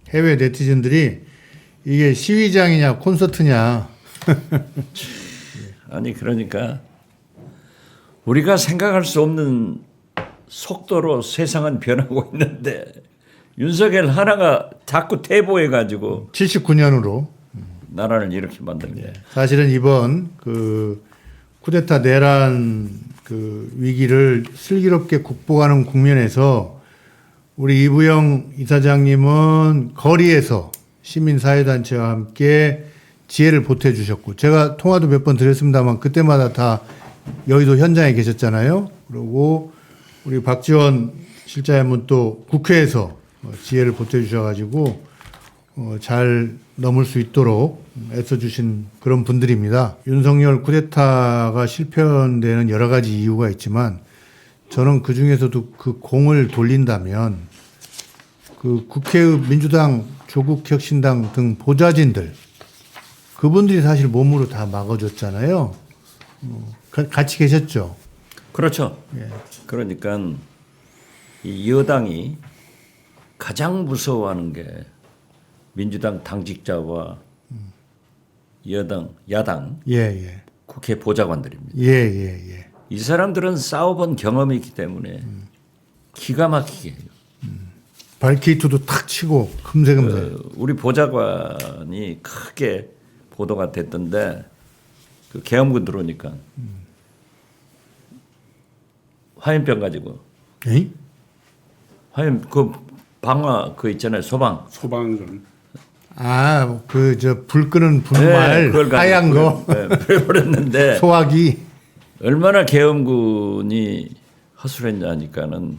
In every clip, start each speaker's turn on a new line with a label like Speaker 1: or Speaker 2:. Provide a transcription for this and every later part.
Speaker 1: 해외 네티즌들이 이게 시위장이냐 콘서트냐.
Speaker 2: 아니 그러니까 우리가 생각할 수 없는 속도로 세상은 변하고 있는데 윤석열 하나가 자꾸 퇴보해가지고
Speaker 1: 79년으로
Speaker 2: 나라를 이렇게 만든 게.
Speaker 1: 사실은 이번 그 쿠데타 내란 그 위기를 슬기롭게 극복하는 국면에서 우리 이부영 이사장님은 거리에서 시민사회단체와 함께 지혜를 보태주셨고, 제가 통화도 몇 번 드렸습니다만 그때마다 다 여의도 현장에 계셨잖아요. 그리고 우리 박지원 실장님은 또 국회에서 지혜를 보태주셔가지고 잘 넘을 수 있도록 애써주신 그런 분들입니다. 윤석열 쿠데타가 실패한 데는 여러 가지 이유가 있지만 저는 그 중에서도 그 공을 돌린다면 그 국회의 민주당, 조국혁신당 등 보좌진들, 그분들이 사실 몸으로 다 막아줬잖아요. 같이 계셨죠.
Speaker 2: 그렇죠.
Speaker 1: 예.
Speaker 2: 그러니까 이 여당이 가장 무서워하는 게 민주당 당직자와 야당
Speaker 1: 예.
Speaker 2: 국회 보좌관들입니다.
Speaker 1: 예.
Speaker 2: 이 사람들은 싸워본 경험이 있기 때문에 기가 막히게 해요.
Speaker 1: 발케이트도 탁 치고 금세금세.
Speaker 2: 우리 보좌관이 크게 보도가 됐던데 그 계엄군 들어오니까 화염병 가지고
Speaker 1: 에이?
Speaker 2: 화염 그 방화 그 있잖아요
Speaker 3: 소방전.
Speaker 1: 아, 그 저 불 끄는 분말 하얀 거
Speaker 2: 버렸는데
Speaker 1: 소화기.
Speaker 2: 얼마나 계엄군이 허술했냐니까는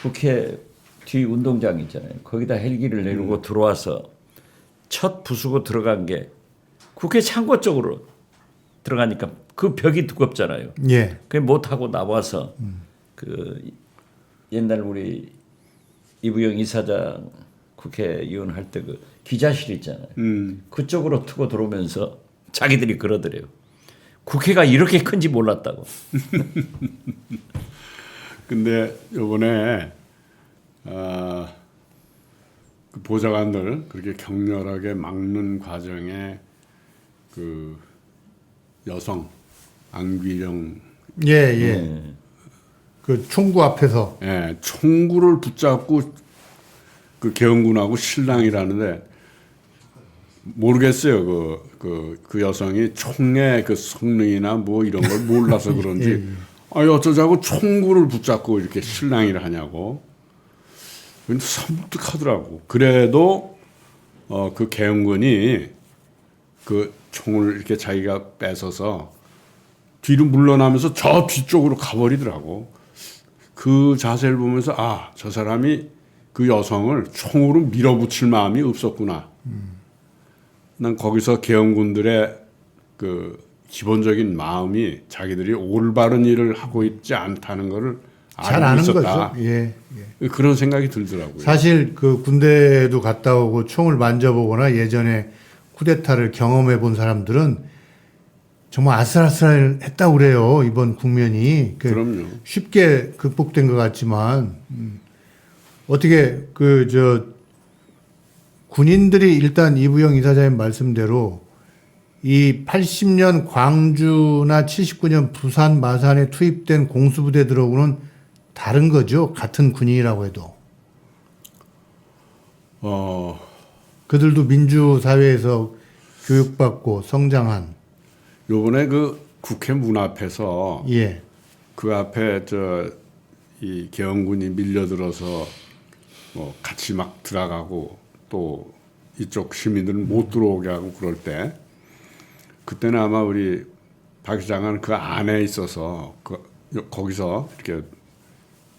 Speaker 2: 국회 뒤 운동장 있잖아요. 거기다 헬기를 내리고 들어와서 첫 부수고 들어간 게 국회 창고 쪽으로 들어가니까 그 벽이 두껍잖아요.
Speaker 1: 예.
Speaker 2: 그게 못하고 나와서 그 옛날 우리 이부영 이사장 국회의원 할 때 그 기자실 있잖아요. 그쪽으로 트고 들어오면서 자기들이 그러더래요. 국회가 이렇게 큰지 몰랐다고.
Speaker 3: 근데 이번에 그 보좌관들 그렇게 격렬하게 막는 과정에 그 여성 안귀령
Speaker 1: 예. 그 총구 앞에서
Speaker 3: 총구를 붙잡고 그 계엄군하고 실랑이라는데 모르겠어요. 그 여성이 총의 그 성능이나 뭐 이런 걸 몰라서 그런지 어쩌자고 총구를 붙잡고 이렇게 실랑이를 하냐고. 근데 섬뜩하더라고. 그래도 그 계엄군이 그 총을 이렇게 자기가 뺏어서 뒤로 물러나면서 저 뒤쪽으로 가버리더라고. 그 자세를 보면서 저 사람이 그 여성을 총으로 밀어붙일 마음이 없었구나. 난 거기서 계엄군들의 그 기본적인 마음이 자기들이 올바른 일을 하고 있지 않다는 것을
Speaker 1: 잘
Speaker 3: 알고
Speaker 1: 아는
Speaker 3: 있었다.
Speaker 1: 거죠. 예.
Speaker 3: 그런 생각이 들더라고요.
Speaker 1: 사실 그 군대도 갔다 오고 총을 만져보거나 예전에 쿠데타를 경험해 본 사람들은 정말 아슬아슬했다고 그래요. 이번 국면이.
Speaker 3: 그럼요.
Speaker 1: 쉽게 극복된 것 같지만 어떻게 군인들이 일단 이부영 이사장님 말씀대로 이 80년 광주나 79년 부산 마산에 투입된 공수부대들하고는 다른 거죠. 같은 군인이라고 해도. 그들도 민주사회에서 교육받고 성장한.
Speaker 3: 요번에 그 국회 문 앞에서
Speaker 1: 예.
Speaker 3: 그 앞에 이 계엄군이 밀려들어서 뭐 같이 막 들어가고 또 이쪽 시민들은 못 들어오게 하고 그럴 때 그때는 아마 우리 박 시장은 그 안에 있어서 거기서 이렇게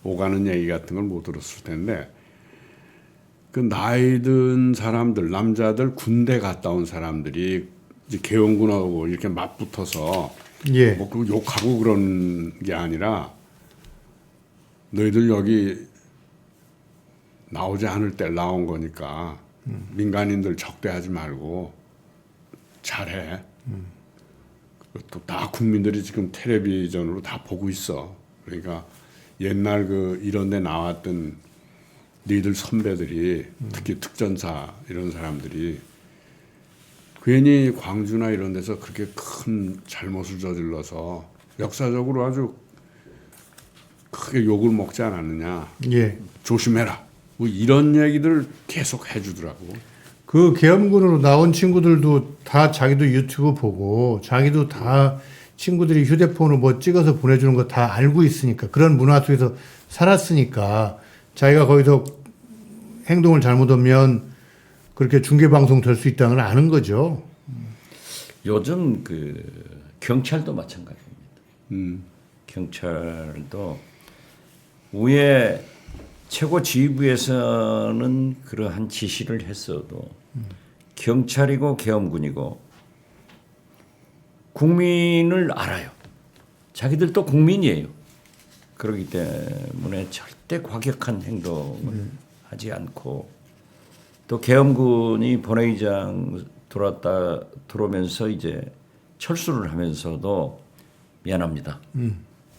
Speaker 3: 오가는 얘기 같은 걸 못 들었을 텐데 그 나이 든 사람들 남자들 군대 갔다 온 사람들이 이제 계엄군하고 이렇게 맞붙어서
Speaker 1: 예.
Speaker 3: 뭐 그 욕하고 그런 게 아니라 너희들 여기 나오지 않을 때 나온 거니까 민간인들 적대하지 말고 잘해. 또 다 국민들이 지금 텔레비전으로 다 보고 있어. 그러니까 옛날 그 이런 데 나왔던 너희들 선배들이 특히 특전사 이런 사람들이 괜히 광주나 이런 데서 그렇게 큰 잘못을 저질러서 역사적으로 아주 크게 욕을 먹지 않았느냐.
Speaker 1: 예.
Speaker 3: 조심해라. 뭐 이런 얘기들 계속 해주더라고.
Speaker 1: 그 계엄군으로 나온 친구들도 다 자기도 유튜브 보고 자기도 다 친구들이 휴대폰으로 뭐 찍어서 보내주는 거 다 알고 있으니까 그런 문화 속에서 살았으니까 자기가 거기서 행동을 잘못하면 그렇게 중계방송 될 수 있다는 걸 아는 거죠.
Speaker 2: 요즘 그 경찰도 마찬가지입니다. 경찰도 위에 최고 지휘부에서는 그러한 지시를 했어도 경찰이고 계엄군이고 국민을 알아요. 자기들도 국민이에요. 그렇기 때문에 절대 과격한 행동을 하지 않고 또 계엄군이 본회의장 들어오면서 이제 철수를 하면서도 미안합니다.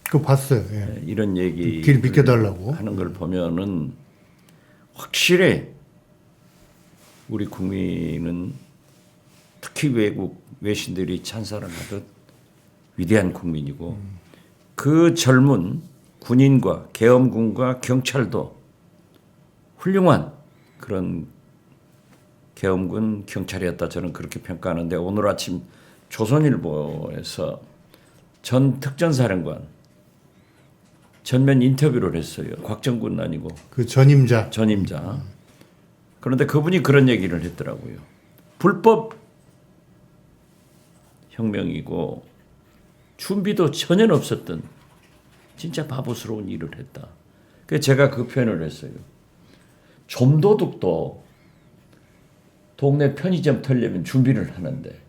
Speaker 1: 그거 봤어요. 예.
Speaker 2: 네, 이런 얘기
Speaker 1: 길 비켜달라고
Speaker 2: 하는 걸 보면은 확실히 우리 국민은 특히 외국 외신들이 찬사를 하듯 위대한 국민이고 그 젊은 군인과 계엄군과 경찰도 훌륭한 그런 계엄군 경찰이었다 저는 그렇게 평가하는데 오늘 아침 조선일보에서 전 특전사령관 전면 인터뷰를 했어요. 곽정군 아니고
Speaker 1: 그 전임자.
Speaker 2: 그런데 그분이 그런 얘기를 했더라고요. 불법 혁명이고 준비도 전혀 없었던 진짜 바보스러운 일을 했다. 그래서 제가 그 표현을 했어요. 좀도둑도 동네 편의점 털려면 준비를 하는데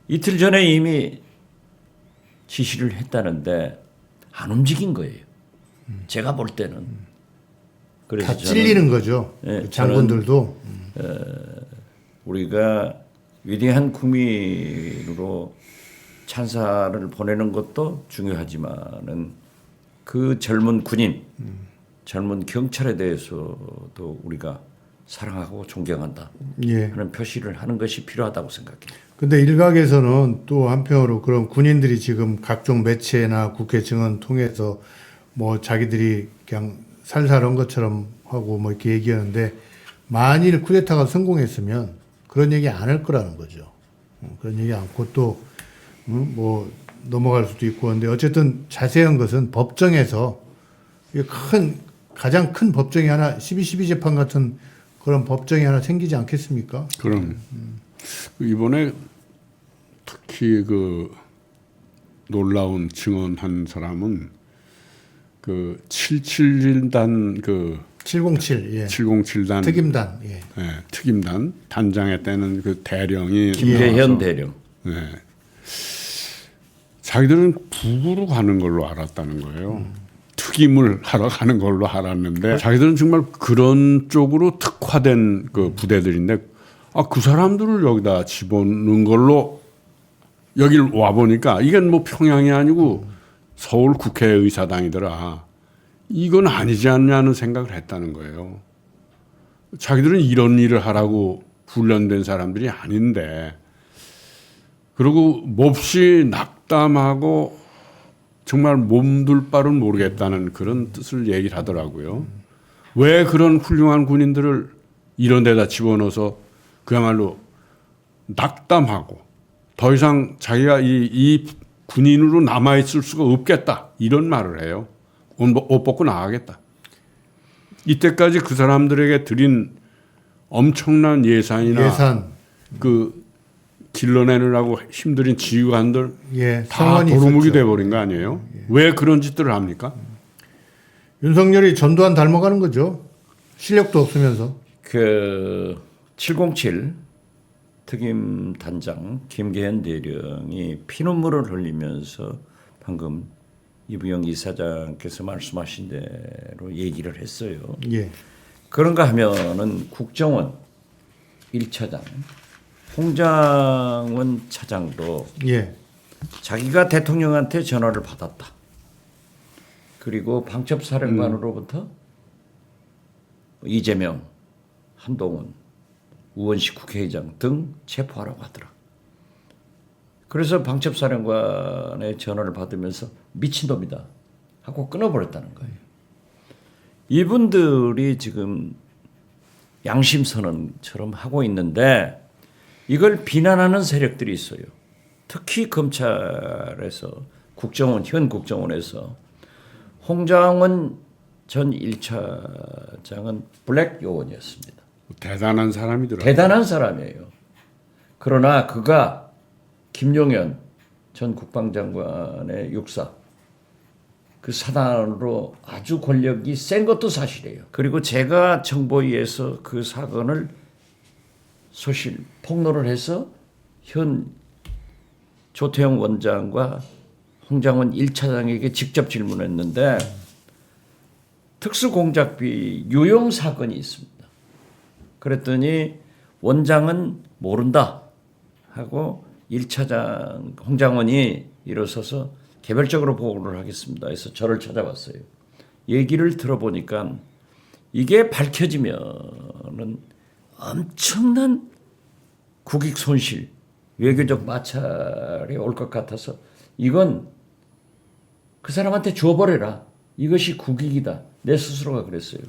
Speaker 2: 이틀 전에 이미 지시를 했다는데 안 움직인 거예요. 제가 볼 때는. 그래서
Speaker 1: 다 찔리는 거죠.
Speaker 2: 예,
Speaker 1: 그 장군들도.
Speaker 2: 우리가 위대한 국민으로 찬사를 보내는 것도 중요하지만은 그 젊은 군인, 젊은 경찰에 대해서도 우리가 사랑하고 존경한다
Speaker 1: 예.
Speaker 2: 하는 표시를 하는 것이 필요하다고 생각해요.
Speaker 1: 근데 일각에서는 또 한편으로 그런 군인들이 지금 각종 매체나 국회 증언 통해서 뭐 자기들이 그냥 살살한 것처럼 하고 뭐 이렇게 얘기하는데 만일 쿠데타가 성공했으면 그런 얘기 안 할 거라는 거죠. 그런 얘기 않고 또 뭐 넘어갈 수도 있고 근데 어쨌든 자세한 것은 법정에서 가장 큰 법정이 하나 12.12 재판 같은 그런 법정이 하나 생기지 않겠습니까?
Speaker 3: 그럼 이번에 특히 그 놀라운 증언한 사람은 그 771단 그
Speaker 1: 707, 예.
Speaker 3: 707단
Speaker 1: 특임단, 예.
Speaker 3: 예, 특임단 단장에 때는 그 대령이
Speaker 2: 김재현
Speaker 3: 나와서,
Speaker 2: 대령.
Speaker 3: 예, 자기들은 북으로 가는 걸로 알았다는 거예요. 특임을 하러 가는 걸로 알았는데 자기들은 정말 그런 쪽으로 특화된 그 부대들인데 그 사람들을 여기다 집어넣은 걸로 여길 와 보니까 이게 뭐 평양이 아니고 서울 국회의사당이더라. 이건 아니지 않냐는 생각을 했다는 거예요. 자기들은 이런 일을 하라고 훈련된 사람들이 아닌데 그리고 몹시 낙담하고 정말 몸둘 바를 모르겠다는 그런 뜻을 얘기를 하더라고요. 왜 그런 훌륭한 군인들을 이런 데다 집어넣어서 그야말로 낙담하고 더 이상 자기가 이 군인으로 남아있을 수가 없겠다 이런 말을 해요. 옷 벗고 나가겠다. 이때까지 그 사람들에게 드린 엄청난 예산 그 길러내느라고 힘들인 지휘관들
Speaker 1: 예,
Speaker 3: 다 도루묵이 돼버린 거 아니에요? 예. 왜 그런 짓들을 합니까?
Speaker 1: 윤석열이 전두환 닮아가는 거죠. 실력도 없으면서.
Speaker 2: 그 707 특임 단장 김계현 대령이 피눈물을 흘리면서 방금 이부영 이사장께서 말씀하신 대로 얘기를 했어요.
Speaker 1: 예.
Speaker 2: 그런가 하면은 국정원 1차장 홍장원 차장도
Speaker 1: 예.
Speaker 2: 자기가 대통령한테 전화를 받았다. 그리고 방첩사령관으로부터 이재명, 한동훈, 우원식 국회의장 등 체포하라고 하더라. 그래서 방첩사령관의 전화를 받으면서 미친놈이다 하고 끊어버렸다는 거예요. 이분들이 지금 양심선언처럼 하고 있는데 이걸 비난하는 세력들이 있어요. 특히 검찰에서 현 국정원에서 홍장원 전 1차장은 블랙 요원이었습니다.
Speaker 3: 대단한 사람이더라고요.
Speaker 2: 대단한 사람이에요. 그러나 그가 김용현 전 국방장관의 육사 그 사단으로 아주 권력이 센 것도 사실이에요. 그리고 제가 정보위에서 그 사건을 소실 폭로를 해서 현 조태영 원장과 홍장원 1차장에게 직접 질문했는데 특수공작비 유용 사건이 있습니다. 그랬더니 원장은 모른다 하고 1차장 홍장원이 일어서서 개별적으로 보고를 하겠습니다 해서 저를 찾아왔어요. 얘기를 들어보니까 이게 밝혀지면은 엄청난 국익 손실, 외교적 마찰이 올 것 같아서 이건 그 사람한테 줘버려라. 이것이 국익이다. 내 스스로가 그랬어요.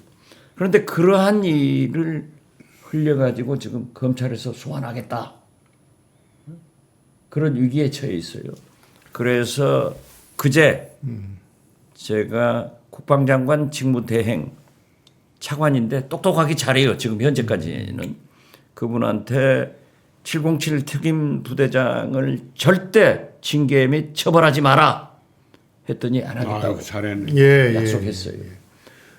Speaker 2: 그런데 그러한 일을 흘려가지고 지금 검찰에서 소환하겠다. 그런 위기에 처해 있어요. 그래서 그제 제가 국방장관 직무대행 차관인데 똑똑하게 잘해요. 지금 현재까지는. 그분한테 707 특임 부대장을 절대 징계 및 처벌하지 마라 했더니 안 하겠다고
Speaker 3: 잘했네.
Speaker 2: 약속했어요.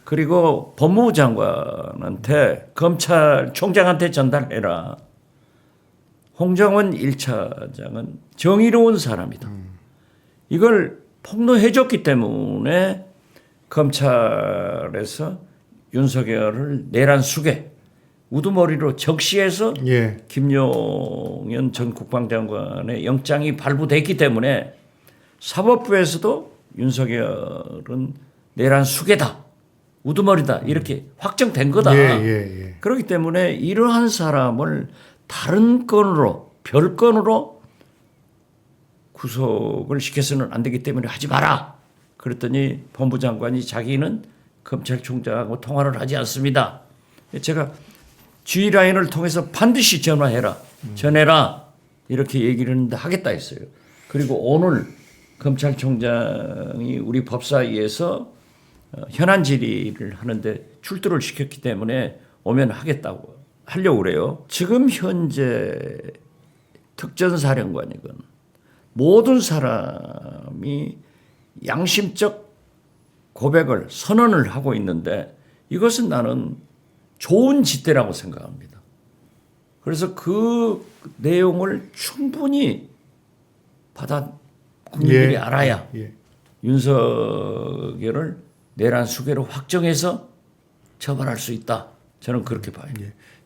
Speaker 2: 그리고 법무부 장관한테 검찰총장한테 전달해라. 홍정원 1차장은 정의로운 사람이다. 이걸 폭로해줬기 때문에 검찰에서 윤석열을 내란 수괴 우두머리로 적시해서 김용현 전 국방장관의 영장이 발부됐기 때문에 사법부에서도 윤석열은 내란 수괴다. 우두머리다. 이렇게 확정된 거다. 그렇기 때문에 이러한 사람을 다른 건으로 별건으로 구속을 시켜서는 안 되기 때문에 하지 마라. 그랬더니 법무장관이 자기는 검찰총장하고 통화를 하지 않습니다. 제가 G라인을 통해서 반드시 전화해라. 전해라. 이렇게 얘기를 했는데 하겠다 했어요. 그리고 오늘 검찰총장이 우리 법사위에서 현안 질의를 하는데 출두를 시켰기 때문에 오면 하려고 그래요. 지금 현재 특전사령관이건 모든 사람이 양심적 고백을 선언을 하고 있는데 이것은 나는 좋은 잣대라고 생각합니다. 그래서 그 내용을 충분히 국민들이 알아야 윤석열을 내란 수괴로 확정해서 처벌할 수 있다. 저는 그렇게 봐요.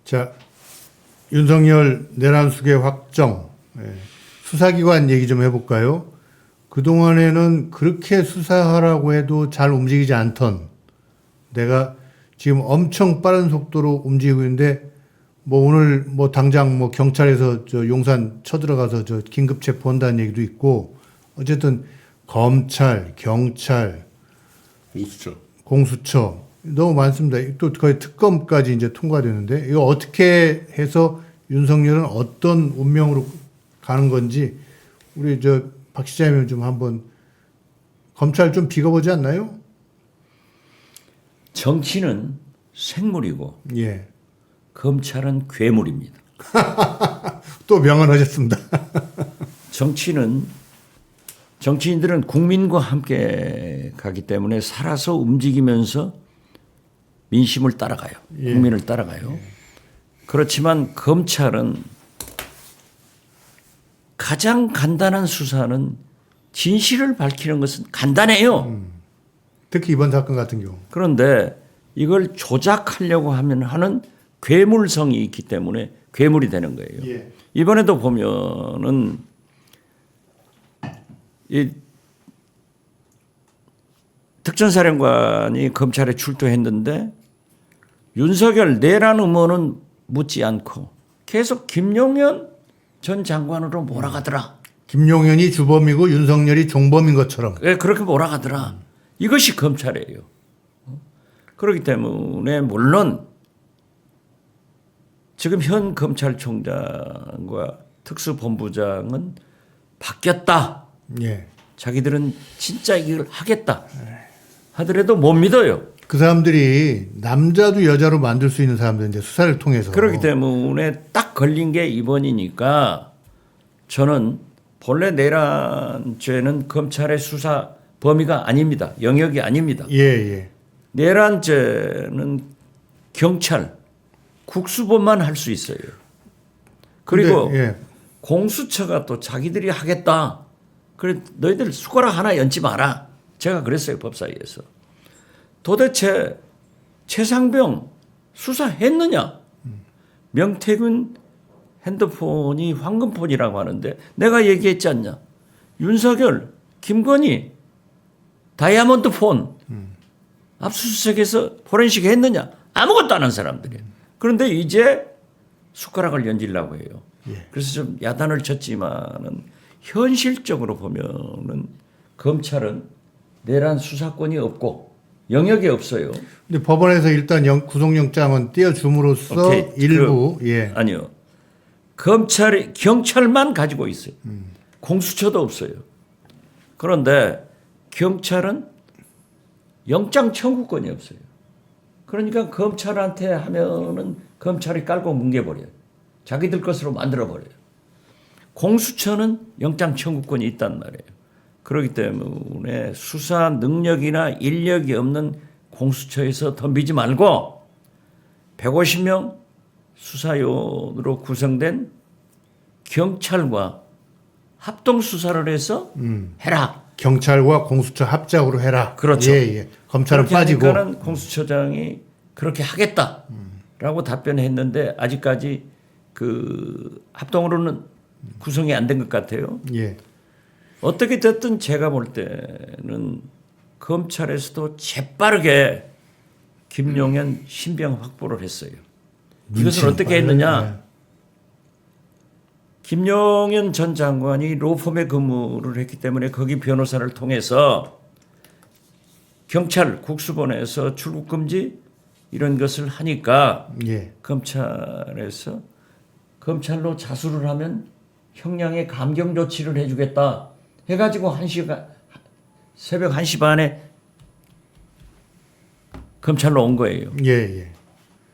Speaker 1: 자, 윤석열 내란 수괴 확정. 수사기관 얘기 좀 해볼까요? 그동안에는 그렇게 수사하라고 해도 잘 움직이지 않던 내가 지금 엄청 빠른 속도로 움직이고 있는데 뭐 오늘 뭐 당장 뭐 경찰에서 저 용산 쳐들어가서 저 긴급 체포한다는 얘기도 있고 어쨌든 검찰, 경찰, 공수처 너무 많습니다. 또 거의 특검까지 이제 통과되는데 이거 어떻게 해서 윤석열은 어떤 운명으로 가는 건지 우리 저 박 시장님 좀 한번 검찰 좀 비거보지 않나요?
Speaker 2: 정치는 생물이고
Speaker 1: 예.
Speaker 2: 검찰은 괴물입니다.
Speaker 1: 또 명언하셨습니다.
Speaker 2: 정치인들은 국민과 함께 가기 때문에 살아서 움직이면서 민심을 따라가요. 국민을 따라가요. 그렇지만 검찰은 가장 간단한 수사는 진실을 밝히는 것은 간단해요.
Speaker 1: 특히 이번 사건 같은 경우.
Speaker 2: 그런데 이걸 조작하려고 하는 괴물성이 있기 때문에 괴물이 되는 거예요. 이번에도 보면은 이 특전사령관이 검찰에 출두했는데 윤석열 내란 음모는 묻지 않고 계속 김용현 전 장관으로 몰아가더라.
Speaker 1: 김용현이 주범이고 윤석열이 종범인 것처럼.
Speaker 2: 예, 그렇게 몰아가더라. 이것이 검찰이에요. 그렇기 때문에 물론 지금 현 검찰총장과 특수본부장은 바뀌었다.
Speaker 1: 예.
Speaker 2: 자기들은 진짜 이걸 하겠다 하더라도 못 믿어요.
Speaker 1: 그 사람들이 남자도 여자로 만들 수 있는 사람들 이제 수사를 통해서.
Speaker 2: 그렇기 때문에 딱 걸린 게 이번이니까 저는 본래 내란죄는 검찰의 수사 범위가 아닙니다. 영역이 아닙니다.
Speaker 1: 예, 예.
Speaker 2: 내란죄는 경찰, 국수본만 할 수 있어요. 그리고
Speaker 1: 근데, 예.
Speaker 2: 공수처가 또 자기들이 하겠다. 그래 너희들 숟가락 하나 얹지 마라. 제가 그랬어요 법사위에서. 도대체 최상병 수사했느냐? 명태균 핸드폰이 황금폰이라고 하는데 내가 얘기했지 않냐? 윤석열, 김건희 다이아몬드 폰 압수수색해서 포렌식 했느냐? 아무것도 안 한 사람들이에요. 그런데 이제 숟가락을 얹으려고 해요. 그래서 좀 야단을 쳤지만은 현실적으로 보면은 검찰은 내란 수사권이 없고 영역이 없어요.
Speaker 1: 근데 법원에서 일단 구속영장은 띄워줌으로써
Speaker 2: 오케이.
Speaker 1: 일부 예.
Speaker 2: 아니요. 경찰만 가지고 있어요. 공수처도 없어요. 그런데 경찰은 영장 청구권이 없어요. 그러니까 검찰한테 하면은 검찰이 깔고 뭉개버려요. 자기들 것으로 만들어버려요. 공수처는 영장 청구권이 있단 말이에요. 그렇기 때문에 수사 능력이나 인력이 없는 공수처에서 덤비지 말고 150명 수사요원으로 구성된 경찰과 합동 수사를 해서 해라.
Speaker 1: 경찰과 공수처 합작으로 해라.
Speaker 2: 그렇죠.
Speaker 1: 예, 예. 검찰은
Speaker 2: 그렇게
Speaker 1: 빠지고.
Speaker 2: 하니까는 공수처장이 그렇게 하겠다라고 답변했는데 아직까지 그 합동으로는 구성이 안 된 것 같아요.
Speaker 1: 예.
Speaker 2: 어떻게 됐든 제가 볼 때는 검찰에서도 재빠르게 김용현 신병 확보를 했어요. 이것을 어떻게 했느냐?
Speaker 1: 네.
Speaker 2: 김용현 전 장관이 로펌에 근무를 했기 때문에 거기 변호사를 통해서 경찰 국수본에서 출국 금지 이런 것을 하니까
Speaker 1: 예.
Speaker 2: 검찰에서 검찰로 자수를 하면 형량의 감경 조치를 해주겠다 해가지고 새벽 1시 반에 검찰로 온 거예요.
Speaker 1: 예, 예.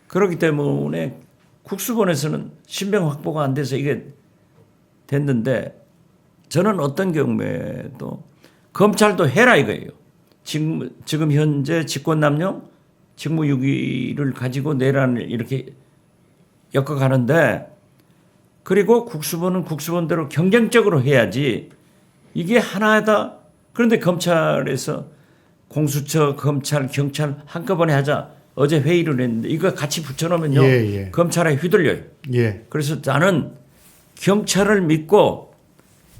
Speaker 2: 그렇기 때문에 국수본에서는 신병 확보가 안 돼서 이게 됐는데 저는 어떤 경우에도 검찰도 해라 이거예요. 지금 현재 직권남용 직무유기를 가지고 내란을 이렇게 엮어가는데 그리고 국수본은 국수본대로 경쟁적으로 해야지 이게 하나다. 그런데 검찰에서 공수처, 검찰, 경찰 한꺼번에 하자. 어제 회의를 했는데 이거 같이 붙여놓으면요.
Speaker 1: 예, 예.
Speaker 2: 검찰에 휘둘려요.
Speaker 1: 예.
Speaker 2: 그래서 나는 경찰을 믿고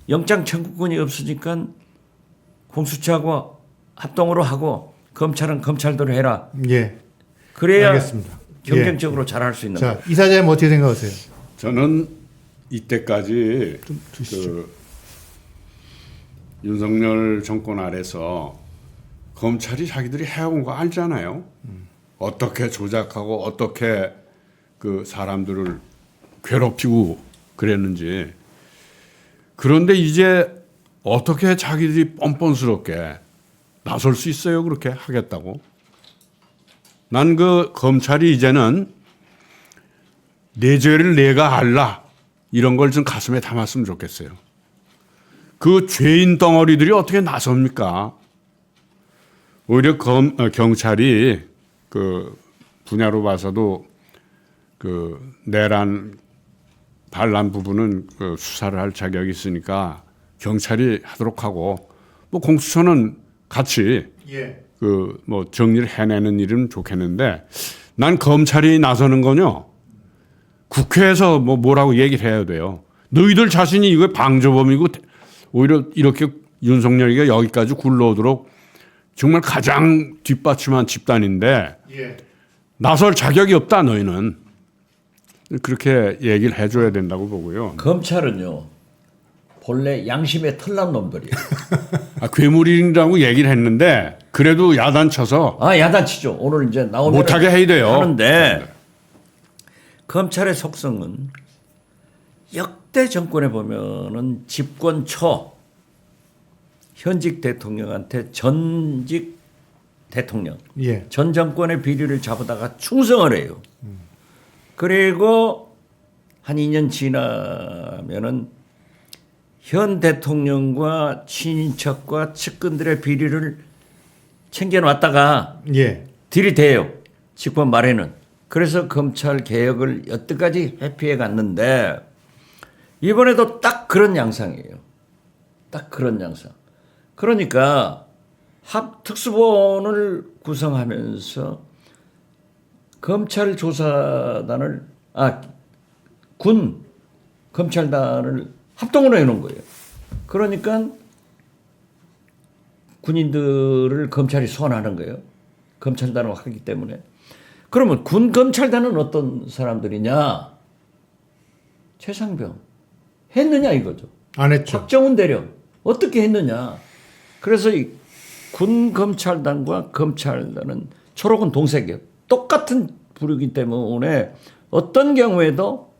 Speaker 2: 영장 청구권이 없으니까 공수처하고 합동으로 하고 검찰은 검찰대로 해라.
Speaker 1: 예.
Speaker 2: 그래야
Speaker 1: 알겠습니다.
Speaker 2: 경쟁적으로 잘할 수 있는 거예요.
Speaker 1: 자, 이사장님 어떻게 생각하세요?
Speaker 3: 저는 이때까지
Speaker 1: 좀 주시죠.
Speaker 3: 그 윤석열 정권 아래서 검찰이 자기들이 해온 거 알잖아요. 어떻게 조작하고 어떻게 그 사람들을 괴롭히고 그랬는지. 그런데 이제 어떻게 자기들이 뻔뻔스럽게 나설 수 있어요? 그렇게 하겠다고. 난 그 검찰이 이제는 내 죄를 내가 알라 이런 걸 좀 가슴에 담았으면 좋겠어요. 그 죄인 덩어리들이 어떻게 나섭니까? 오히려 경찰이 그 분야로 봐서도 그 내란 반란 부분은 그 수사를 할 자격이 있으니까 경찰이 하도록 하고 뭐 공수처는 같이
Speaker 1: 예.
Speaker 3: 그 뭐 정리를 해내는 일은 좋겠는데 난 검찰이 나서는 건요 국회에서 뭐 뭐라고 얘기를 해야 돼요. 너희들 자신이 이거 방조범이고 오히려 이렇게 윤석열이가 여기까지 굴러오도록 정말 가장 뒷받침한 집단인데
Speaker 1: 예.
Speaker 3: 나설 자격이 없다 너희는. 그렇게 얘기를 해줘야 된다고 보고요.
Speaker 2: 검찰은요 본래 양심에 털난 놈들이에요.
Speaker 3: 괴물이라고 얘기를 했는데 그래도 야단쳐서
Speaker 2: 야단치죠. 오늘 이제 나오면
Speaker 3: 못하게 해야 돼요.
Speaker 2: 하는데 검찰의 속성은 역대 정권에 보면은 집권 초 현직 대통령한테 전직 대통령
Speaker 1: 예.
Speaker 2: 전 정권의 비리를 잡아다가 충성을 해요. 그리고 한 2년 지나면은 현 대통령과 친인척과 측근들의 비리를 챙겨놨다가
Speaker 1: 예.
Speaker 2: 들이대요. 직권 말에는. 그래서 검찰 개혁을 여태까지 회피해 갔는데 이번에도 딱 그런 양상이에요. 딱 그런 양상. 그러니까 특수본을 구성하면서 검찰 조사단을 군 검찰단을 합동으로 해놓은 거예요. 그러니까 군인들을 검찰이 소환하는 거예요. 검찰단을 하기 때문에. 그러면 군 검찰단은 어떤 사람들이냐? 최상병 했느냐 이거죠.
Speaker 1: 안 했죠.
Speaker 2: 박정훈 대령 어떻게 했느냐? 그래서 이 군 검찰단과 검찰단은 초록은 동색이에요. 똑같은 부류이기 때문에 어떤 경우에도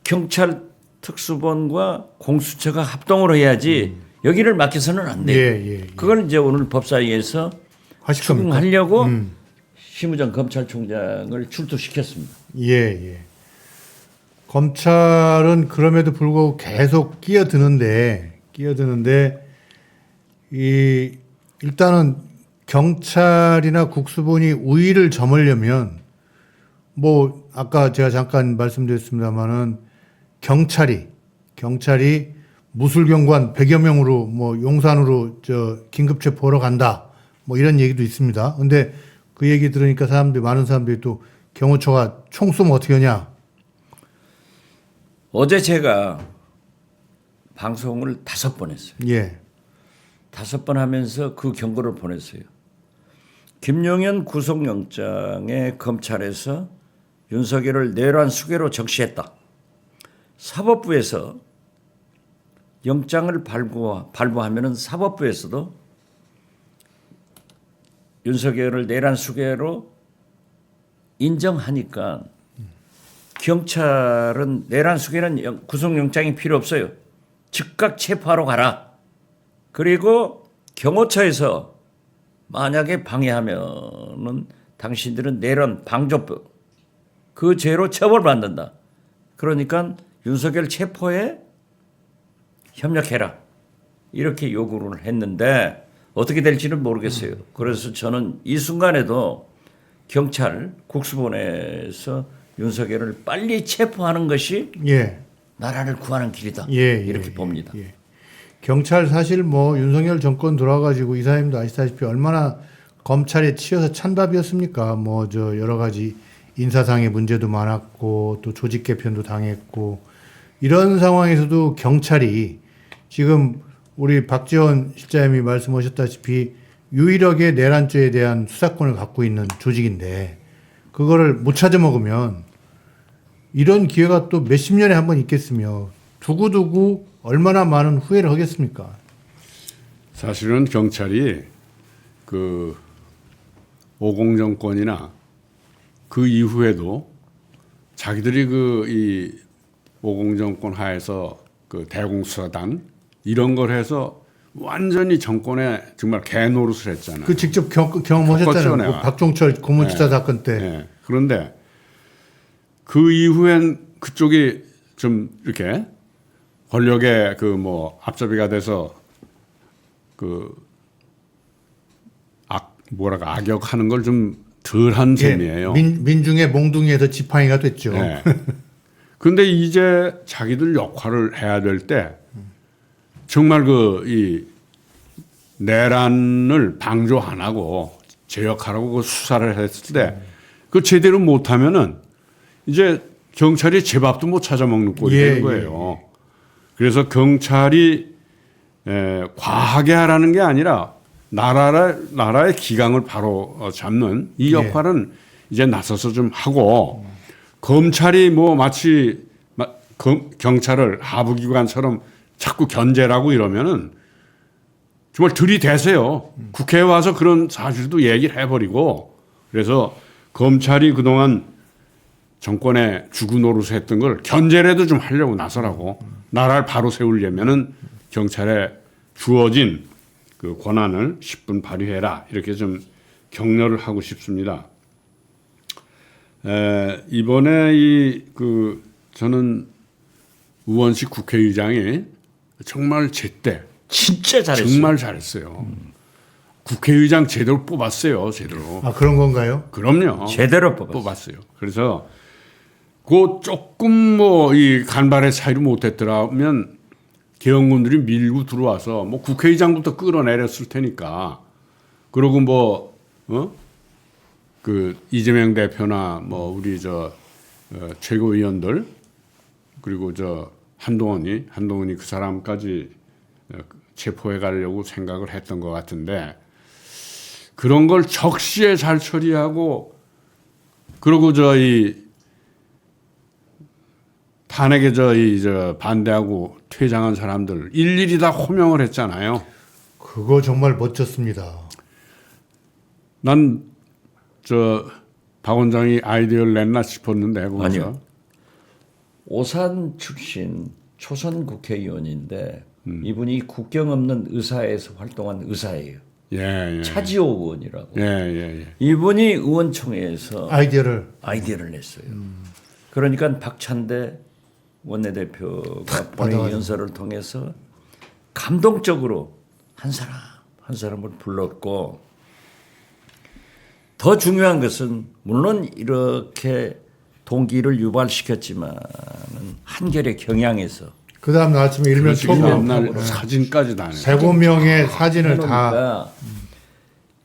Speaker 2: 경찰 특수본과 공수처가 합동으로 해야지 여기를 맡겨서는 안 돼요.
Speaker 1: 예.
Speaker 2: 그걸 이제 오늘 법사위에서
Speaker 1: 하실 겁니까?
Speaker 2: 추궁하려고 심우정 검찰총장을 출두시켰습니다.
Speaker 1: 예. 검찰은 그럼에도 불구하고 계속 끼어드는데 일단은 경찰이나 국수본이 우위를 점으려면 뭐 아까 제가 잠깐 말씀드렸습니다마는 경찰이 무술경관 100여 명으로 뭐 용산으로 긴급 체포하러 간다 뭐 이런 얘기도 있습니다. 근데 그 얘기 들으니까 많은 사람들이 또 경호처가 총 쏘면 어떻게 하냐.
Speaker 2: 어제 제가 방송을 5번 했어요.
Speaker 1: 예.
Speaker 2: 5번 하면서 그 경고를 보냈어요. 김용현 구속영장에 검찰에서 윤석열을 내란 수괴로 적시했다. 사법부에서 영장을 발부하면은 사법부에서도 윤석열을 내란 수괴로 인정하니까 경찰은 내란 수괴는 구속영장이 필요 없어요. 즉각 체포하러 가라. 그리고 경호처에서 만약에 방해하면은 당신들은 내란 방조법 그 죄로 처벌받는다. 그러니까 윤석열 체포에 협력해라. 이렇게 요구를 했는데 어떻게 될지는 모르겠어요. 그래서 저는 이 순간에도 경찰 국수본에서 윤석열을 빨리 체포하는 것이 나라를 구하는 길이다. 이렇게 봅니다.
Speaker 1: 경찰 사실 뭐 윤석열 정권 들어와가지고 이사님도 아시다시피 얼마나 검찰에 치여서 찬밥이었습니까? 뭐 여러 가지 인사상의 문제도 많았고 또 조직 개편도 당했고 이런 상황에서도 경찰이 지금 우리 박지원 실장님이 말씀하셨다시피 유일하게 내란죄에 대한 수사권을 갖고 있는 조직인데 그거를 못 찾아 먹으면 이런 기회가 또 몇십 년에 한 번 있겠으며 두고두고 얼마나 많은 후회를 하겠습니까?
Speaker 3: 사실은 경찰이 그 50 정권이나 그 이후에도 자기들이 이 50 정권 하에서 그 대공수사단 이런 걸 해서 완전히 정권에 정말 개노릇을 했잖아요.
Speaker 1: 그 직접 경험하셨잖아요. 뭐 박종철 고문치사 사건 때.
Speaker 3: 네. 그런데 그 이후엔 그쪽이 좀 이렇게 권력의 그 뭐 앞잡이가 돼서 악역하는 걸 좀 덜한 셈이에요.
Speaker 1: 민중의 몽둥이에서 지팡이가 됐죠.
Speaker 3: 네. 그런데 이제 자기들 역할을 해야 될 때 정말 이 내란을 방조 안 하고 제 역할하고 그 수사를 했을 때 그 제대로 못하면은 이제 경찰이 제밥도 못 찾아 먹는 꼴이 되는 거예요. 그래서 경찰이 과하게 하라는 게 아니라 나라의 기강을 바로 잡는 이 역할은 이제 나서서 좀 하고 검찰이 뭐 마치 경찰을 하부기관처럼 자꾸 견제라고 이러면은 정말 들이대세요. 국회에 와서 그런 사실도 얘기를 해버리고 그래서 검찰이 그동안 정권의 주구 노릇을 했던 걸 견제라도 좀 하려고 나서라고 나라를 바로 세우려면은 경찰에 주어진 그 권한을 10분 발휘해라 이렇게 좀 격려를 하고 싶습니다. 이번에 저는 우원식 국회의장이 정말 제때
Speaker 2: 진짜 잘했어요.
Speaker 3: 정말 잘했어요. 국회의장 제대로 뽑았어요. 제대로.
Speaker 1: 아 그런 건가요?
Speaker 3: 그럼요.
Speaker 2: 제대로
Speaker 3: 뽑았어요. 그래서 그 조금 뭐 이 간발의 차이로 못했더라면 계엄군들이 밀고 들어와서 뭐 국회의장부터 끌어내렸을 테니까 그러고 뭐 그 이재명 대표나 뭐 우리 최고위원들 그리고 한동훈이 그 사람까지 체포해 가려고 생각을 했던 것 같은데 그런 걸 적시에 잘 처리하고 그리고 탄핵에 반대하고 퇴장한 사람들 일일이 다 호명을 했잖아요.
Speaker 1: 그거 정말 멋졌습니다.
Speaker 3: 난 박 원장이 아이디어를 냈나 싶었는데 보면서.
Speaker 2: 아니요. 오산 출신 초선 국회의원인데 이분이 국경 없는 의사에서 활동한 의사예요.
Speaker 3: 예.
Speaker 2: 차지호 의원이라고.
Speaker 3: 예.
Speaker 2: 이분이 의원총회에서
Speaker 1: 아이디어를
Speaker 2: 냈어요. 그러니까 박찬대 원내대표가 본회의 연설을 통해서 감동적으로 한 사람을 불렀고 더 중요한 것은 물론 이렇게 동기를 유발시켰지만 한결의 경향에서
Speaker 1: 그 다음 날 아침에 일면
Speaker 3: 다음날 사진까지 다 내.
Speaker 1: 105명의 사진을 다
Speaker 2: 해놓으니까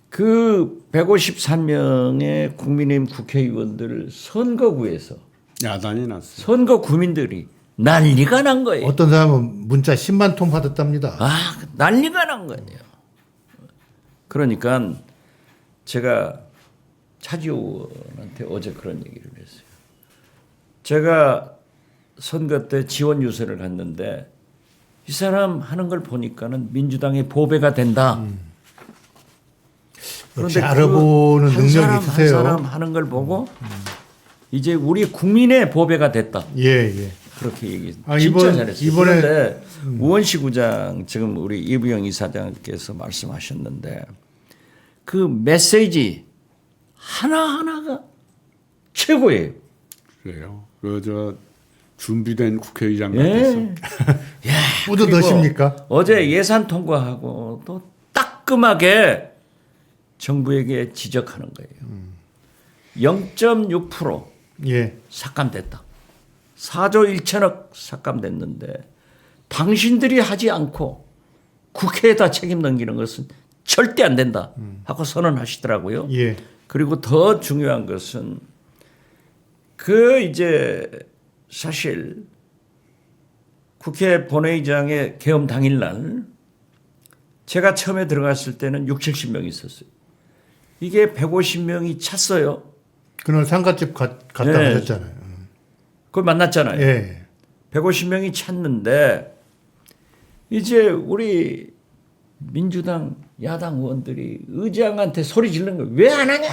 Speaker 2: 그 153명의 국민의힘 국회의원들 선거구에서
Speaker 3: 야단이 났어요.
Speaker 2: 선거 구민들이 난리가 난 거예요.
Speaker 1: 어떤 사람은 문자 10만 통 받았답니다.
Speaker 2: 난리가 난 거예요. 그러니까 제가 차지호 의원한테 어제 그런 얘기를 했어요. 제가 선거 때 지원 유세를 갔는데 이 사람 하는 걸 보니까는 민주당의 보배가 된다.
Speaker 1: 역시 알아보는 능력이 있으세요.
Speaker 2: 한 사람 하는 걸 보고 이제 우리 국민의 보배가 됐다.
Speaker 1: 예.
Speaker 2: 그렇게 얘기. 진짜
Speaker 1: 이번,
Speaker 2: 잘했어요.
Speaker 1: 이번에
Speaker 2: 그런데 우원시구장 지금 우리 이부영 이사장께서 말씀하셨는데 그 메시지 하나하나가 최고예요.
Speaker 3: 그래요. 준비된 국회의장 같았어.
Speaker 1: 뿌듯하십니까?
Speaker 2: 어제 예산 통과하고 또 따끔하게 정부에게 지적하는 거예요. 0.6%
Speaker 1: 예.
Speaker 2: 삭감됐다. 4조 1천억 삭감됐는데 당신들이 하지 않고 국회에다 책임 넘기는 것은 절대 안 된다 하고 선언하시더라고요.
Speaker 1: 예.
Speaker 2: 그리고 더 중요한 것은 이제 사실 국회 본회의장의 개엄 당일날 제가 처음에 들어갔을 때는 60, 70명이 있었어요. 이게 150명이 찼어요.
Speaker 1: 그날 상가집 갔다
Speaker 2: 네.
Speaker 1: 가셨잖아요.
Speaker 2: 그걸 만났잖아요.
Speaker 1: 예.
Speaker 2: 150명이 찼는데 이제 우리 민주당 야당 의원들이 의장한테 소리 지르는 거예요. 왜 안 하냐?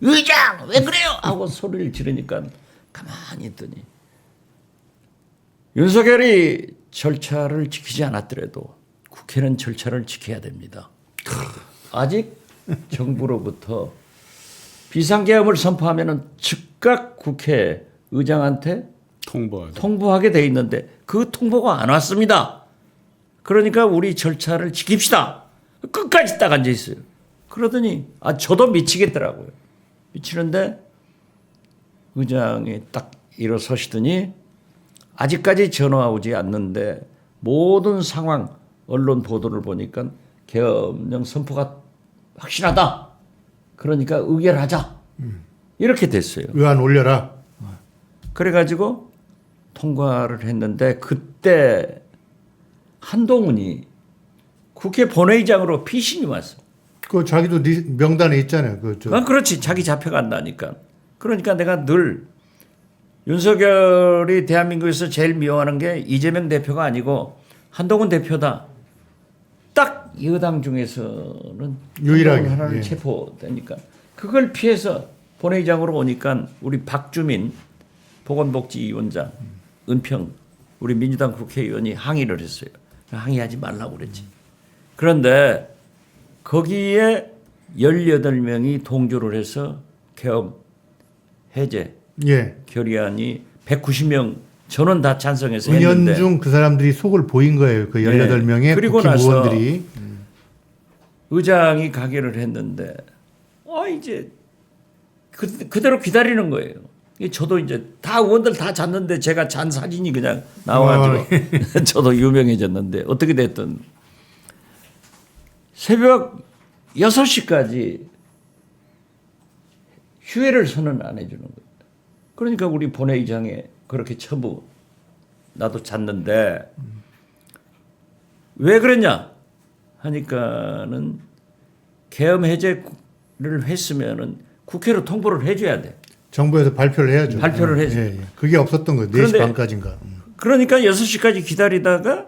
Speaker 2: 의장 왜 그래요? 하고 소리를 지르니까 가만히 있더니 윤석열이 절차를 지키지 않았더라도 국회는 절차를 지켜야 됩니다. 아직 정부로부터 비상계엄을 선포하면은 즉각 국회 의장한테 통보하게 돼 있는데 그 통보가 안 왔습니다. 그러니까 우리 절차를 지킵시다. 끝까지 딱 앉아 있어요. 그러더니 저도 미치겠더라고요. 미치는데 의장이 딱 일어서시더니 아직까지 전화 오지 않는데 모든 상황 언론 보도를 보니까 계엄령 선포가 확실하다. 그러니까 의결하자. 이렇게 됐어요.
Speaker 1: 의안 올려라.
Speaker 2: 그래가지고 통과를 했는데 그때 한동훈이 국회 본회의장으로 피신이 왔어.
Speaker 1: 그 자기도 명단에 있잖아요.
Speaker 2: 그렇지. 자기 잡혀간다니까. 그러니까 내가 늘 윤석열이 대한민국에서 제일 미워하는 게 이재명 대표가 아니고 한동훈 대표다. 딱 여당 중에서는
Speaker 1: 유일하게
Speaker 2: 하나를 체포되니까 그걸 피해서 본회의장으로 오니까 우리 박주민 보건복지위원장, 은평 우리 민주당 국회의원이 항의를 했어요. 항의하지 말라고 그랬지. 그런데 거기에 18명이 동조를 해서 계엄 해제 결의안이 190명 전원 다 찬성해서 했는데
Speaker 1: 은연중 그 사람들이 속을 보인 거예요. 그 18명의
Speaker 2: 그리고 나서
Speaker 1: 국회의원들이
Speaker 2: 의장이 가결을 했는데 이제 그대로 기다리는 거예요. 저도 이제 다 의원들 다 잤는데 제가 잔 사진이 그냥 나와가지고 저도 유명해졌는데 어떻게 됐든 새벽 6시까지 휴회를 선언 안 해주는 거예요. 그러니까 우리 본회의장에 그렇게 처부 나도 잤는데 왜 그랬냐 하니까는 계엄 해제를 했으면은 국회로 통보를 해줘야 돼.
Speaker 1: 정부에서 발표를 해야죠.
Speaker 2: 발표를 해야죠.
Speaker 1: 그게 없었던 거예요. 4시 반까지인가.
Speaker 2: 그러니까 6시까지 기다리다가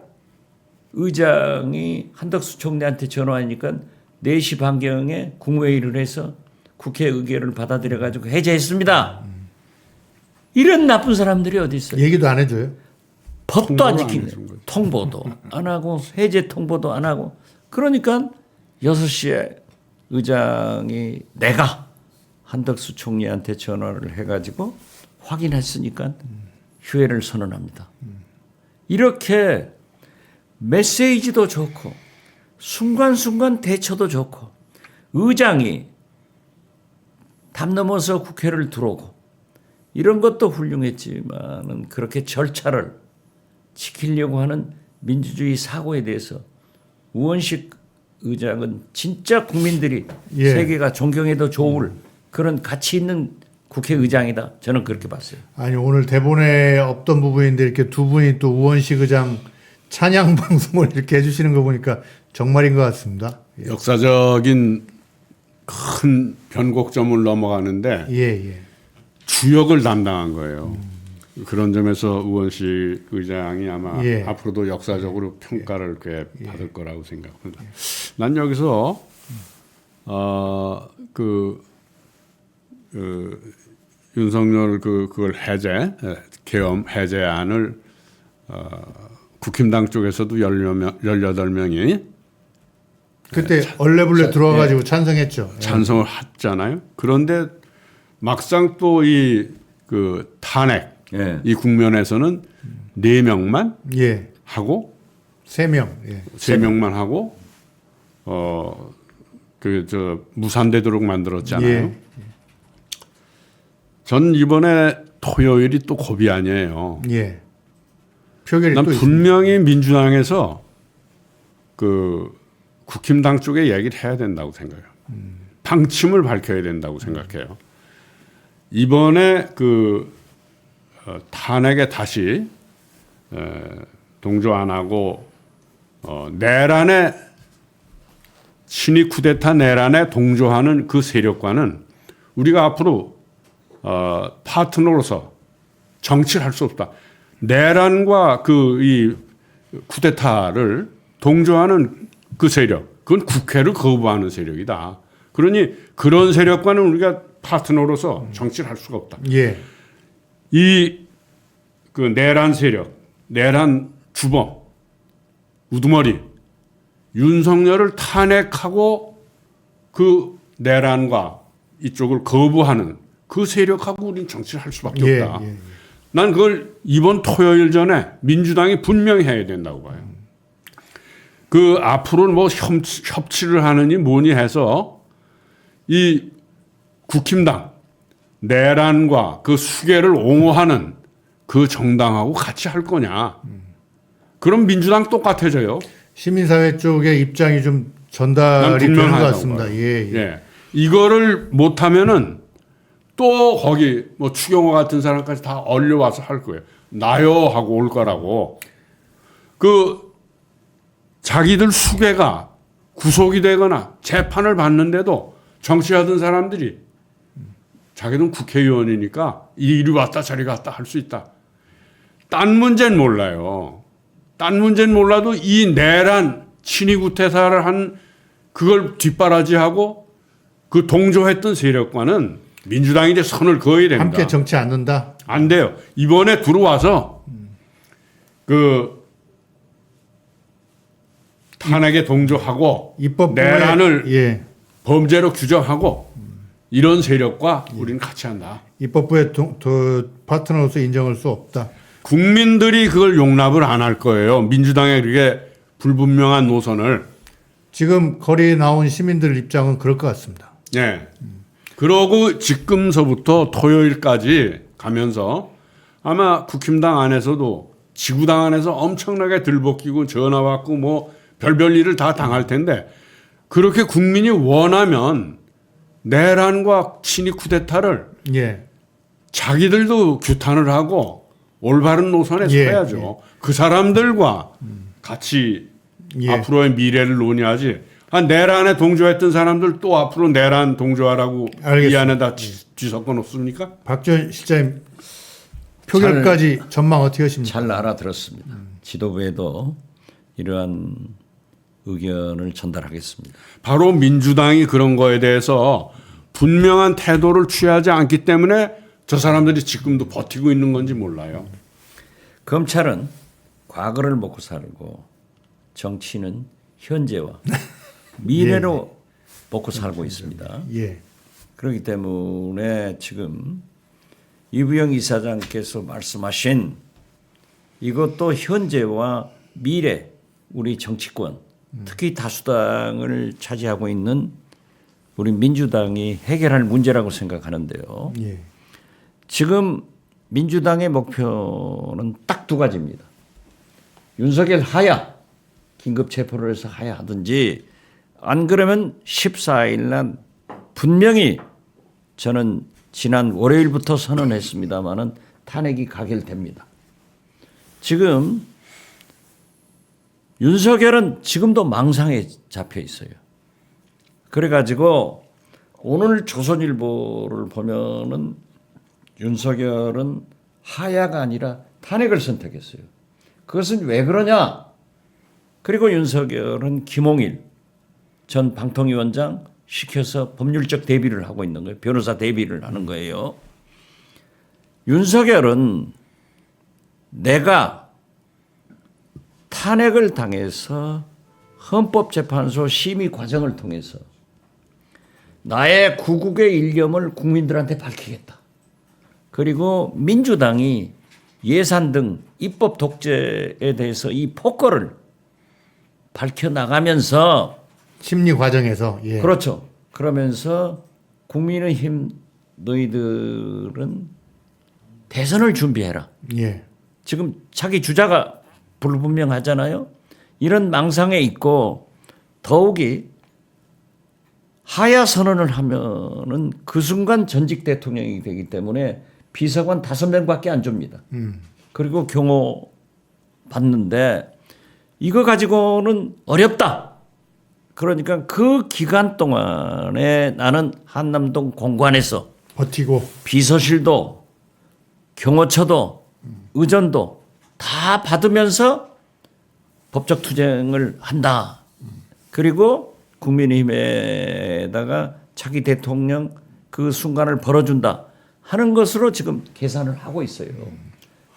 Speaker 2: 의장이 한덕수 총리한테 전화하니까 4시 반경에 국무회의를 해서 국회 의결을 받아들여 가지고 해제했습니다. 이런 나쁜 사람들이 어디 있어요?
Speaker 1: 얘기도 안 해줘요.
Speaker 2: 법도 안 지키는 통보도 안 하고 해제 통보도 안 하고 그러니까 6시에 의장이 내가 한덕수 총리한테 전화를 해가지고 확인했으니까 휴회를 선언합니다. 이렇게 메시지도 좋고 순간순간 대처도 좋고 의장이 담 넘어서 국회를 들어오고 이런 것도 훌륭했지만은 그렇게 절차를 지키려고 하는 민주주의 사고에 대해서 우원식 의장은 진짜 국민들이 세계가 존경해도 좋을 그런 가치 있는 국회의장이다. 저는 그렇게 봤어요.
Speaker 1: 아니 오늘 대본에 없던 부분인데 이렇게 두 분이 또 우원식 의장 찬양 방송을 이렇게 해주시는 거 보니까 정말인 것 같습니다.
Speaker 3: 역사적인 큰 변곡점을 넘어가는데 주역을 담당한 거예요. 그런 점에서 우원식 의장이 아마 앞으로도 역사적으로 평가를 꽤 받을 거라고 생각합니다. 난 여기서 윤석열 그걸 계엄 해제안을 국힘당 쪽에서도 18명이
Speaker 1: 그때 얼레블레 들어와가지고 찬성했죠.
Speaker 3: 찬성을 했잖아요. 그런데 막상 또 이 그 탄핵 이 국면에서는 4명만 하고
Speaker 1: 3명
Speaker 3: 3명만 하고 무산되도록 만들었잖아요. 전 이번에 토요일이 또 고비 아니에요.
Speaker 1: 표결이
Speaker 3: 난
Speaker 1: 또
Speaker 3: 분명히 있습니다. 민주당에서 그 국힘당 쪽에 얘기를 해야 된다고 생각해요. 방침을 밝혀야 된다고 생각해요. 이번에 탄핵에 다시 동조 안 하고 내란에 친위 쿠데타 내란에 동조하는 그 세력과는 우리가 앞으로 파트너로서 정치를 할 수 없다. 내란과 이 쿠데타를 동조하는 그 세력, 그건 국회를 거부하는 세력이다. 그러니 그런 세력과는 우리가 파트너로서 정치를 할 수가 없다. 그 내란 세력, 내란 주범, 우두머리, 윤석열을 탄핵하고 그 내란과 이쪽을 거부하는 그 세력하고 우리는 정치를 할 수밖에 없다. 난 그걸 이번 토요일 전에 민주당이 분명히 해야 된다고 봐요. 앞으로는 뭐 협치를 하느니 뭐니 해서 이 국힘당 내란과 그 수계를 옹호하는 그 정당하고 같이 할 거냐. 그럼 민주당 똑같아져요.
Speaker 1: 시민사회 쪽의 입장이 좀 전달이 되는 것 같습니다.
Speaker 3: 이거를 못하면은 또 거기 뭐 추경호 같은 사람까지 다 얼려와서 할 거예요. 나요 하고 올 거라고. 자기들 수계가 구속이 되거나 재판을 받는데도 정치하던 사람들이 자기는 국회의원이니까 이리 왔다 저리 갔다 할 수 있다. 딴 문제는 몰라요. 딴 문제는 몰라도 이 내란 친위구태사를 한 그걸 뒷바라지하고 그 동조했던 세력과는 민주당이 이제 선을 그어야 됩니다.
Speaker 1: 함께 정치 않는다.
Speaker 3: 안 돼요. 이번에 들어와서 그 탄핵에 동조하고
Speaker 1: 입법부에
Speaker 3: 내란을
Speaker 1: 예.
Speaker 3: 범죄로 규정하고 이런 세력과 우리는 같이 한다.
Speaker 1: 입법부의 파트너로서 인정할 수 없다.
Speaker 3: 국민들이 그걸 용납을 안 할 거예요. 민주당의 그렇게 불분명한 노선을.
Speaker 1: 지금 거리에 나온 시민들 입장은 그럴 것 같습니다.
Speaker 3: 예. 그러고 지금서부터 토요일까지 가면서 아마 국힘당 안에서도 지구당 안에서 엄청나게 들볶이고 전화 받고 뭐 별별 일을 다 당할 텐데 그렇게 국민이 원하면 내란과 친위 쿠데타를
Speaker 1: 예.
Speaker 3: 자기들도 규탄을 하고 올바른 노선에
Speaker 1: 예,
Speaker 3: 서야죠. 그 사람들과 같이
Speaker 1: 예.
Speaker 3: 앞으로의 미래를 논의하지. 내란에 동조했던 사람들 또 앞으로 내란 동조하라고
Speaker 1: 알겠습니다.
Speaker 3: 이 안에다 뒤섞어 놓습니까?
Speaker 1: 박지원 실장님 표결까지 전망 어떻게 하십니까?
Speaker 2: 잘 알아들었습니다. 지도부에도 이러한 의견을 전달하겠습니다.
Speaker 3: 바로 민주당이 그런 거에 대해서 분명한 태도를 취하지 않기 때문에 저 사람들이 지금도 버티고 있는 건지 몰라요.
Speaker 2: 검찰은 과거를 먹고 살고 정치는 현재와 미래로 먹고 살고 있습니다.
Speaker 1: 예.
Speaker 2: 그렇기 때문에 지금 이부영 이사장께서 말씀하신 이것도 현재와 미래 우리 정치권 특히 다수당을 차지하고 있는 우리 민주당이 해결할 문제라고 생각하는데요.
Speaker 1: 예.
Speaker 2: 지금 민주당의 목표는 딱 두 가지입니다. 윤석열 하야 긴급 체포를 해서 하야하든지 안 그러면 14일 날 분명히 저는 지난 월요일부터 선언했습니다마는 탄핵이 가결됩니다. 지금 윤석열은 지금도 망상에 잡혀 있어요. 그래가지고 오늘 조선일보를 보면은 윤석열은 하야가 아니라 탄핵을 선택했어요. 그것은 왜 그러냐? 그리고 윤석열은 김홍일 전 방통위원장 시켜서 법률적 대비를 하고 있는 거예요. 변호사 대비를 하는 거예요. 윤석열은 내가 탄핵을 당해서 헌법재판소 심의 과정을 통해서 나의 구국의 일념을 국민들한테 밝히겠다. 그리고 민주당이 예산 등 입법 독재에 대해서 이 폭거를 밝혀나가면서
Speaker 1: 심리 과정에서 예.
Speaker 2: 그렇죠. 그러면서 국민의힘 너희들은 대선을 준비해라.
Speaker 1: 예.
Speaker 2: 지금 자기 주자가 불분명하잖아요. 이런 망상에 있고 더욱이 하야 선언을 하면은 그 순간 전직 대통령이 되기 때문에 비서관 5명밖에 안 줍니다. 그리고 경호 받는데 이거 가지고는 어렵다. 그러니까 그 기간 동안에 나는 한남동 공관에서
Speaker 1: 버티고
Speaker 2: 비서실도 경호처도 의전도 다 받으면서 법적 투쟁을 한다. 그리고 국민의힘에다가 차기 대통령 그 순간을 벌어준다 하는 것으로 지금 계산을 하고 있어요.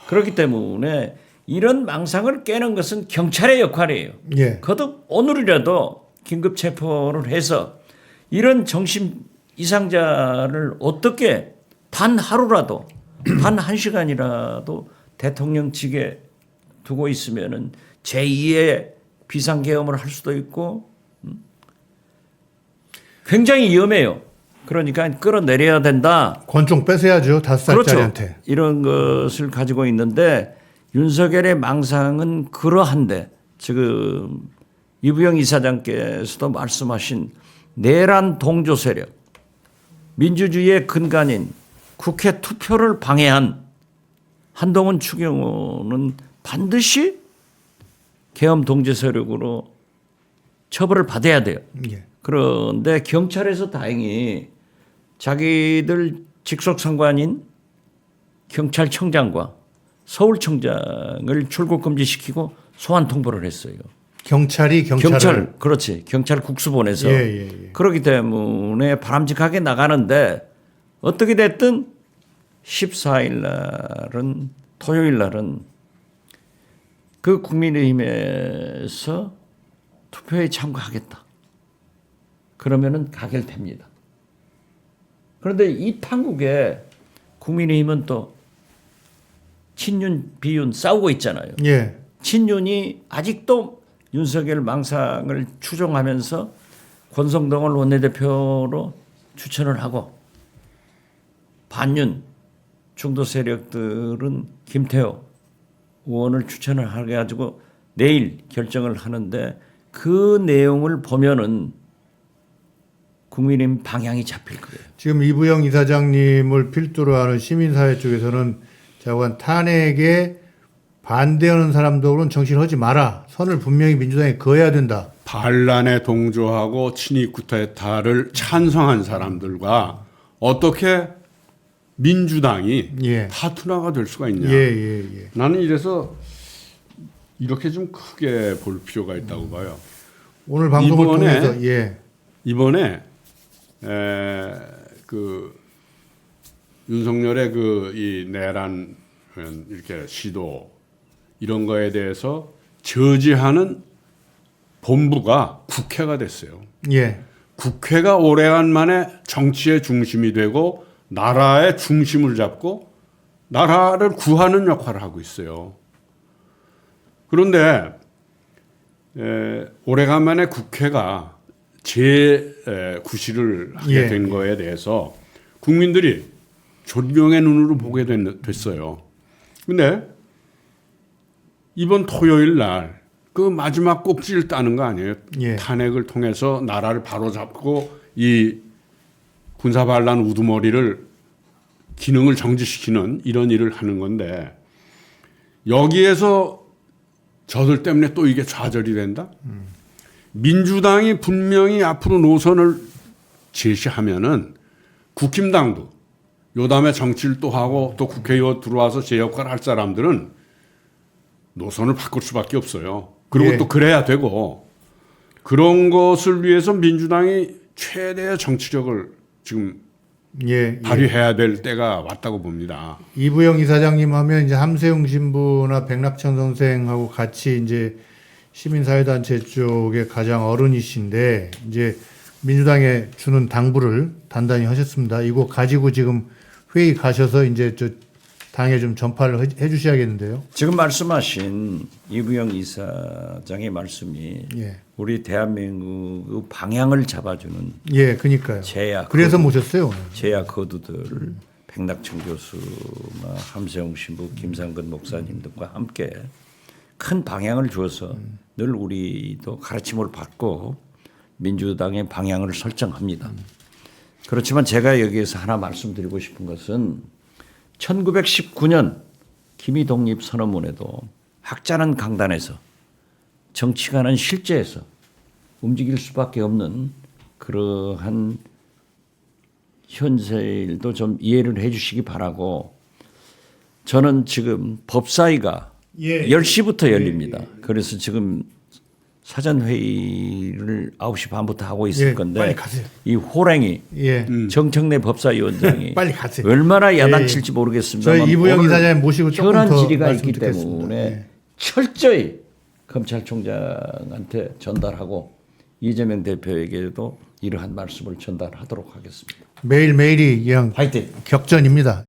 Speaker 2: 그렇기 때문에 이런 망상을 깨는 것은 경찰의 역할이에요.
Speaker 1: 예.
Speaker 2: 거듭 오늘이라도 긴급 체포를 해서 이런 정신 이상자를 어떻게 단 하루라도 단 1시간이라도 대통령직에 두고 있으면은 제2의 비상계엄을 할 수도 있고 굉장히 위험해요. 그러니까 끌어내려야 된다.
Speaker 1: 권총 뺏어야죠. 5살짜리한테.
Speaker 2: 그렇죠. 이런 것을 가지고 있는데 윤석열의 망상은 그러한데 지금 이부영 이사장께서도 말씀하신 내란 동조 세력, 민주주의의 근간인 국회 투표를 방해한 한동훈 추경호는 반드시 계엄 동조 세력으로 처벌을 받아야 돼요.
Speaker 1: 예.
Speaker 2: 그런데 경찰에서 다행히 자기들 직속 상관인 경찰청장과 서울청장을 출국 금지시키고 소환 통보를 했어요.
Speaker 1: 경찰이 경찰을
Speaker 2: 그렇지. 경찰 국수 보내서.
Speaker 1: 예.
Speaker 2: 그렇기 때문에 바람직하게 나가는데 어떻게 됐든 14일 날은 토요일 날은 그 국민의힘에서 투표에 참가하겠다. 그러면은 가결됩니다. 그런데 이 판국에 국민의힘은 또 친윤 비윤 싸우고 있잖아요.
Speaker 1: 예.
Speaker 2: 친윤이 아직도 윤석열 망상을 추종하면서 권성동을 원내대표로 추천을 하고 반윤 중도 세력들은 김태호 의원을 추천을 해가지고 내일 결정을 하는데 그 내용을 보면은 국민의힘 방향이 잡힐 거예요.
Speaker 1: 지금 이부영 이사장님을 필두로 하는 시민사회 쪽에서는 자관 탄핵에 반대하는 사람들은 정치를 하지 마라. 선을 분명히 민주당이 그어야 된다.
Speaker 3: 반란에 동조하고 친이 쿠데타를 찬성한 사람들과 어떻게 민주당이
Speaker 1: 예.
Speaker 3: 파트너가 될 수가 있냐.
Speaker 1: 예.
Speaker 3: 나는 이래서 이렇게 좀 크게 볼 필요가 있다고 봐요.
Speaker 1: 오늘 방송을
Speaker 3: 이번에
Speaker 1: 통해서 예.
Speaker 3: 이번에 그 윤석열의 그 이 내란 이렇게 시도 이런 거에 대해서 저지하는 본부가 국회가 됐어요.
Speaker 1: 예.
Speaker 3: 국회가 오래간만에 정치의 중심이 되고 나라의 중심을 잡고 나라를 구하는 역할을 하고 있어요. 그런데 오래간만에 국회가 재구실을 하게 된 거에 대해서 국민들이 존경의 눈으로 보게 됐어요. 근데 이번 토요일 날 그 마지막 꼭지를 따는 거 아니에요?
Speaker 1: 예.
Speaker 3: 탄핵을 통해서 나라를 바로잡고 이 군사반란 우두머리를 기능을 정지시키는 이런 일을 하는 건데 여기에서 저들 때문에 또 이게 좌절이 된다? 민주당이 분명히 앞으로 노선을 제시하면은 국힘당도 요담에 정치를 또 하고 또 국회의원 들어와서 제 역할을 할 사람들은 노선을 바꿀 수밖에 없어요. 그리고
Speaker 1: 예.
Speaker 3: 또 그래야 되고 그런 것을 위해서 민주당이 최대의 정치력을 지금 발휘해야 될 때가 왔다고 봅니다.
Speaker 1: 이부영 이사장님 하면 이제 함세웅 신부나 백낙천 선생하고 같이 이제 시민사회단체 쪽에 가장 어른이신데 이제 민주당에 주는 당부를 단단히 하셨습니다. 이거 가지고 지금 회의 가셔서 이제 저 당에 좀 전파를 해주셔야겠는데요.
Speaker 2: 지금 말씀하신 이부영 이사장의 말씀이
Speaker 1: 예.
Speaker 2: 우리 대한민국의 방향을 잡아주는
Speaker 1: 예, 그러니까요.
Speaker 2: 제야
Speaker 1: 그래서 모셨어요. 오늘.
Speaker 2: 제야 거두들 백낙천 교수나 함세웅 신부, 김상근 목사님 등과 함께 큰 방향을 주어서 늘 우리도 가르침을 받고 민주당의 방향을 설정합니다. 그렇지만 제가 여기에서 하나 말씀드리고 싶은 것은 1919년 기미 독립 선언문에도 학자는 강단에서 정치가는 실제에서 움직일 수밖에 없는 그러한 현실도 좀 이해를 해 주시기 바라고 저는 지금 법사위가 10시부터 열립니다. 그래서 지금 사전회의를 9시 반부터 하고 있을 건데
Speaker 1: 빨리 가세요.
Speaker 2: 이 호랭이 정청래 법사위원장이
Speaker 1: 빨리 가세요.
Speaker 2: 얼마나 야단칠지 모르겠습니다만
Speaker 1: 저희 이부영 이사장님 모시고 조금
Speaker 2: 현안
Speaker 1: 더
Speaker 2: 질의가
Speaker 1: 말씀
Speaker 2: 있기
Speaker 1: 듣겠습니다.
Speaker 2: 때문에 철저히 검찰총장한테 전달하고 이재명 대표에게도 이러한 말씀을 전달하도록 하겠습니다.
Speaker 1: 매일매일이 그냥
Speaker 2: 화이팅!
Speaker 1: 격전입니다.